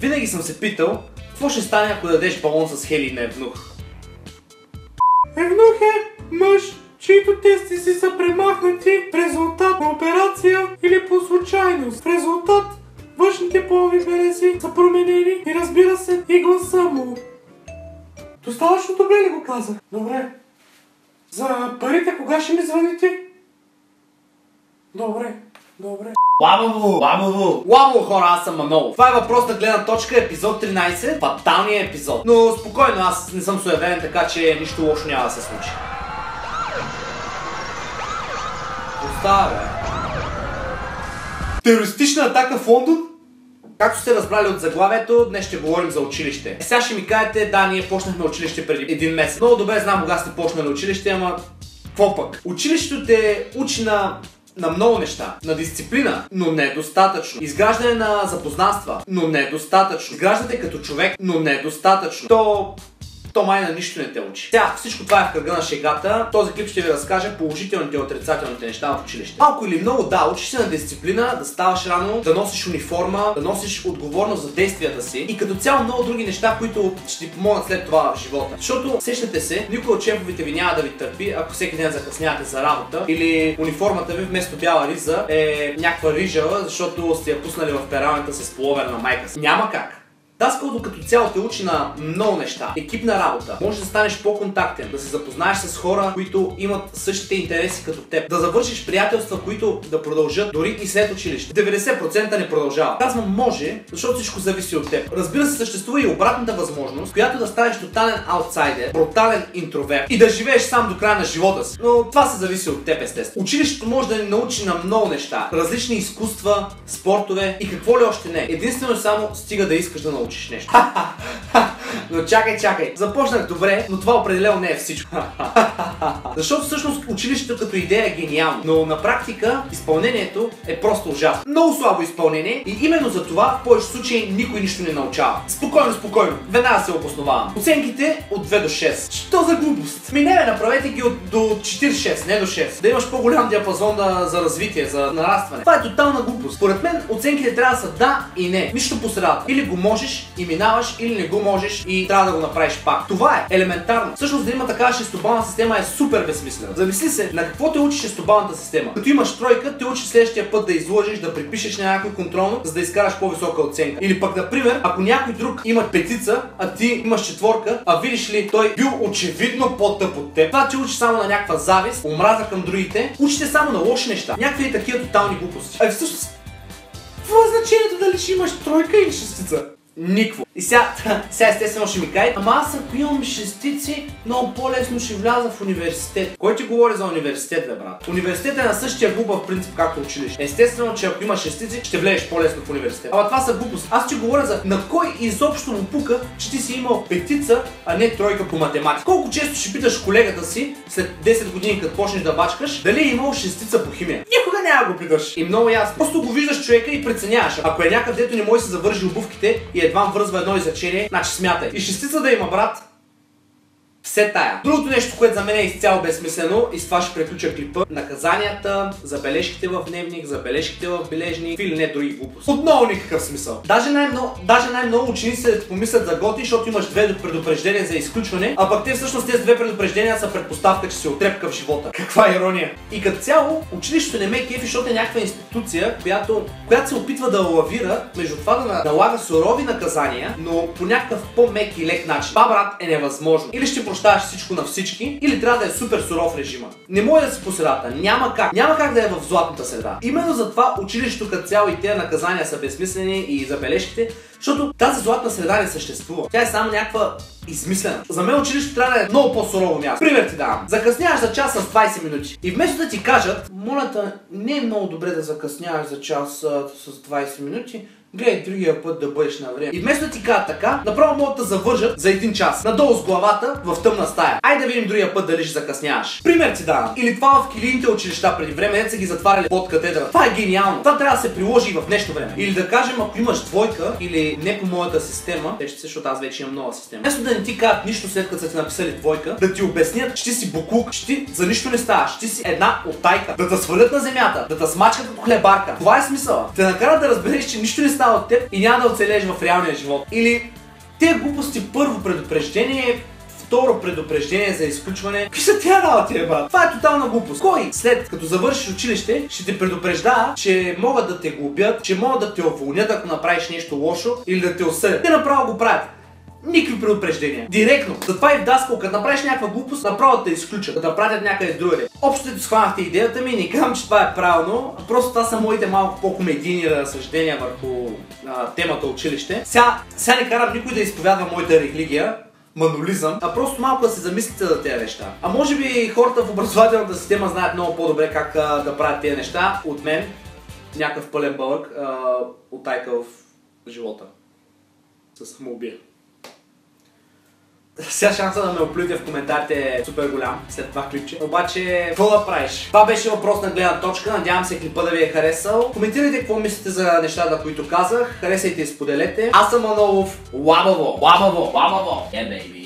Винаги съм се питал, какво ще стане ако дадеш балон с хелий на евнух? Евнух е мъж, чието тести си са премахнати в резултат на операция или по случайност. В резултат външните полови белези са променени и разбира се и гласа му. Достатъчно добре ли го казах? Добре. За парите кога ще ми звъните? Добре. Лабаво, хора, аз съм Манол. Това е въпрос на гледна точка, епизод 13, фаталният епизод. Но спокойно, аз не съм суеверен, така че нищо лошо няма да се случи. Остава, бе. Терористична атака в Лондон? Както сте разбрали от заглавието, днес ще говорим за училище. Сега ще ми кажете, да, ние почнахме училище преди един месец. Много добре знам кога сте почнали училище, ама какво пък? Училището те учи на много неща. На дисциплина, но недостатъчно. Изграждане на запознанства, но недостатъчно. Изграждате като човек, но недостатъчно. То май на нищо не те учи. Сега всичко това е в кръга на шегата. Този клип ще ви разкаже положителните и отрицателните неща в училище. Малко или много, да, учиш се на дисциплина, да ставаш рано, да носиш униформа, да носиш отговорност за действията си и като цяло много други неща, които ще ти помогнат след това в живота. Защото, сещате се, никой от шефовите ви няма да ви търпи, ако всеки ден закъснявате за работа или униформата ви вместо бяла риза е някаква рижава, защото сте я пуснали в пералнята с половер на майка си. Няма как. Даскалото като цяло те учи на много неща. Екипна работа. Може да станеш по-контактен, да се запознаеш с хора, които имат същите интереси като теб. Да завършиш приятелства, които да продължат дори и след училище. 90% не продължава. Казвам може, защото всичко зависи от теб. Разбира се, съществува и обратната възможност, която да станеш тотален аутсайдер, брутален интроверт и да живееш сам до края на живота си. Но това се зависи от теб, естествено. Училището може да ни научи на много неща. Различни изкуства, спортове и какво ли още не. Единствено само стига да искаш да научиш нещо. Но чакай. Започнах добре, но това определено не е всичко. Защото всъщност училището като идея е гениално, но на практика изпълнението е просто ужасно. Много слабо изпълнение и именно за това в повечето случаи никой нищо не научава. Спокойно. Веднага се обосновавам. Оценките от 2 до 6. Що за глупост? Направете ги до 4-6, не до 6. Да имаш по-голям диапазон за развитие, за нарастване. Това е тотална глупост. Според мен оценките трябва да са да и не. Нищо по средата. Или го можеш и минаваш, или не го можеш и трябва да го направиш пак. Това е елементарно. Всъщност да има такава шестобална система е супер безсмислена. Замисли се, на какво те учи шестобалната система? Като имаш тройка, те учи следващия път да изложиш, да припишеш на някой контролно, за да изкараш по-висока оценка. Или пък, например, ако някой друг има петица, а ти имаш четворка, а видиш ли, той бил очевидно по-тъп от теб. Това те учи само на някаква завист, омраза към другите, учите само на лоши неща. Някакви такива тотални глупости. Всъщност, какво е значението дали ще имаш тройка или шестица? Никво. И сега естествено ще ми кажете, ама аз ако имам шестици, много по-лесно ще вляза в университет. Кой ти говори за университет, бе, брат? Университет е на същия глупав принцип, както училище. Естествено, че ако имаш шестици, ще влезеш по-лесно в университет. Ама това са глупости. Аз ти говоря за на кой изобщо му пука, че ти си имал петица, а не тройка по математика. Колко често ще питаш колегата си, след 10 години като почнеш да бачкаш, дали е имал шестица по химия? Никога няма го питаш. И много ясно. Просто го виждаш човека и преценяваш. Ако е някъде, дето не може да се завържи обувките и едва връзва едно изречение, значи смятай. И шестица да има, брат. Все тая. Другото нещо, което за мен е изцяло безсмислено, и с това ще приключа клипа, наказанията, забележките в дневник, забележките в бележник или не други глупости. Отново никакъв смисъл. Даже най-много ученици се помислят за готи, защото имаш 2 предупреждения за изключване, а пък те всъщност тези 2 предупреждения са предпоставка, че си отрепка в живота. Каква ирония! И като цяло, училището не ме кефи, защото е някаква институция, която се опитва да лавира между това да налага сурови наказания, но по някакъв по-мек и лек начин. Това, брат, е невъзможно. Или ще прощаваш всичко на всички, или трябва да е супер суров режима. Не може да си по средата. Няма как да е в златната среда. Именно затова училището като цяло и тези наказания са безсмислени и забележките, защото тази златна среда не съществува. Тя е само някаква измислена. За мен училището трябва да е много по-сурово място. Пример ти давам. Закъсняваш за час с 20 минути. И вместо да ти кажат, моля те, не е много добре да закъсняваш за час с 20 минути, гледай другия път да бъдеш на време. И вместо да ти кажат така, направо могат да завържат за 1 час. Надолу с главата в тъмна стая. Айде да видим другия път дали ще закъсняваш. Пример ти давам. Или това в килийните училища преди време, не са ги затваряли под катедра. Това е гениално. Това трябва да се приложи и в днешно време. Или да кажем, ако имаш двойка или не по моята система, те ще се, защото аз вече имам нова система. Вместо да не ти кажат нищо след като са ти написали двойка, да ти обяснят, че ти си буклук, че ти за нищо не ставаш, че ти си една оттайка, да те свалят на земята, да те смачкат като хлебарка. Това е смисъла. Те накарат да разбереш, че нищо не става става от теб и няма да оцелееш в реалния живот. Или тези глупости, първо предупреждение, второ предупреждение за изключване. Какви са тия работи, бе? Това е тотална глупост. Кой след като завършиш училище ще те предупреждава, че могат да те глобят, че могат да те уволнят, ако направиш нещо лошо или да те осъдят? Те направо го правят. Никакви предупреждения. Директно. Затова и в Даскал, като направиш някаква глупост, направо да те изключат, да пратят някъде с другаде. Общото схванахте идеята ми, не казвам, че това е правилно. Просто това са моите малко по-комедийни разсъждения върху темата училище. Сега не карам никой да изповядва моята религия, манулизъм, а просто малко да се замислите за тези неща. А може би хората в образователната система знаят много по-добре как да правят тези неща от мен. Някакъв пълен бълък от тайка в живота. С самоубия. Сега шанса да ме оплюете в коментарите е супер голям след това клипче. Обаче, какво да правиш? Това беше въпрос на гледна точка. Надявам се клипа да ви е харесал. Коментирайте какво мислите за нещата, които казах. Харесайте и споделете. Аз съм Манолов. Лабаво! Лабаво! Лабаво! Yeah, baby!